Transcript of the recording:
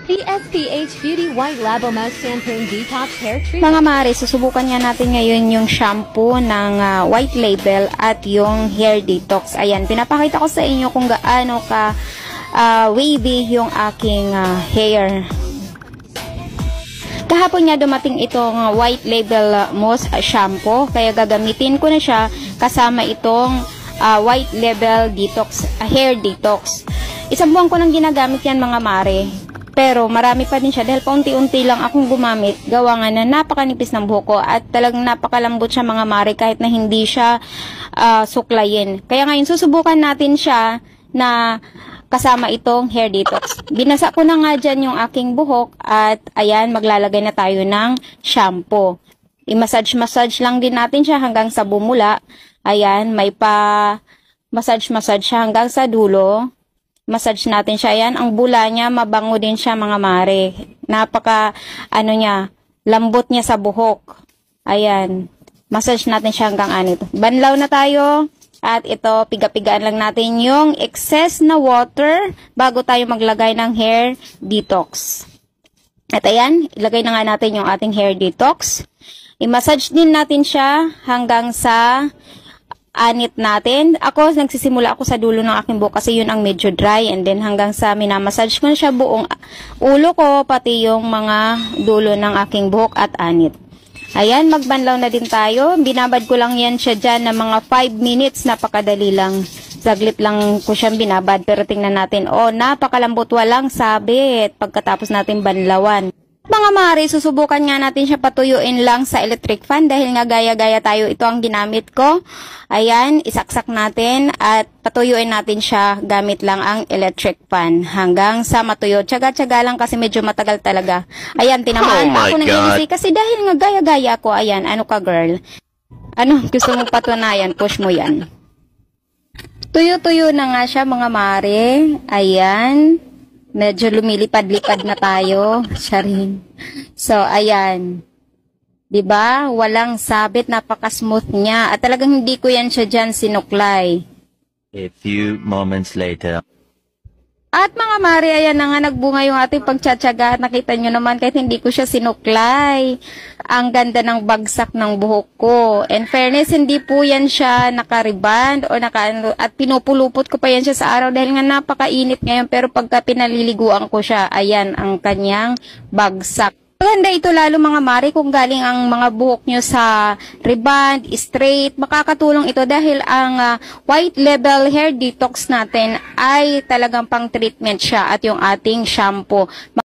PSPH Beauty White Label Mouse Shampoo and Detox Hair Treatment. Mga mare, susubukan nga natin ngayon yung shampoo ng White Label at yung Hair Detox. Ayan, pinapakita ko sa inyo kung gaano ka wavy yung aking hair. Kahapon nga dumating itong White Label Moss Shampoo, kaya gagamitin ko na siya kasama itong White Label Detox, Hair Detox. Isang buwan ko nang ginagamit yan mga mare. Pero marami pa din siya dahil paunti-unti lang akong gumamit. Gawa nga na napakanipis ng buhok ko at talagang napakalambot siya mga mare kahit na hindi siya suklayin. Kaya ngayon susubukan natin siya na kasama itong hair detox. Binasa ko na nga dyan yung aking buhok at ayan, maglalagay na tayo ng shampoo. I-massage lang din natin siya hanggang sa bumula. Ayan, may pa-massage siya hanggang sa dulo. Massage natin siya. Ayan, ang bula niya, mabango din siya mga mare. Napaka, lambot niya sa buhok. Ayan, massage natin siya hanggang anito. Banlaw na tayo. At ito, piga-pigaan lang natin yung excess na water bago tayo maglagay ng hair detox. At ayan, ilagay na nga natin yung ating hair detox. I-massage din natin siya hanggang sa anit natin. Nagsisimula ako sa dulo ng aking buhok kasi yun ang medyo dry. And then hanggang sa minamassage ko na siya buong ulo ko, pati yung mga dulo ng aking buhok at anit. Ayan, magbanlaw na din tayo. Binabad ko lang yan siya dyan ng mga 5 minutes. Napakadali lang. Saglit lang ko siyang binabad. Pero tingnan natin. Oh, napakalambot, walang sabit. Pagkatapos natin banlawan. Mga mare, susubukan nga natin siya patuyuin lang sa electric fan dahil nga gaya-gaya tayo. Ito ang ginamit ko. Ayan, isaksak natin at patuyuin natin siya gamit lang ang electric fan hanggang sa matuyo. Tsaga-tsaga lang kasi medyo matagal talaga. Ayan, tinamaan pa ako ng easy kasi dahil nga gaya-gaya ko. Ayan, ano ka girl? Ano, gusto mong patunayan? Push mo yan. Tuyo-tuyo na nga siya mga mare. Ayan. Medyo lumilipad-lipad na tayo. Siya rin. So, ayan. 'Di ba? Walang sabit, napaka-smooth niya. At talagang hindi ko yan siya dyan sinuklay. A few moments later. At mga mare, ayan na nga nagbunga yung ating pagtsatsaga. Nakita nyo naman kahit hindi ko siya sinuklay. Ang ganda ng bagsak ng buhok ko. In fairness, hindi po yan siya nakariband o at pinupulupot ko pa yan siya sa araw dahil nga napakainit ngayon. Pero pagka pinaliliguan ko siya, ayan ang kanyang bagsak. Maganda ito lalo mga mare kung galing ang mga buhok nyo sa reband, straight, makakatulong ito dahil ang White Label Hair Detox natin ay talagang pang treatment siya at yung ating shampoo.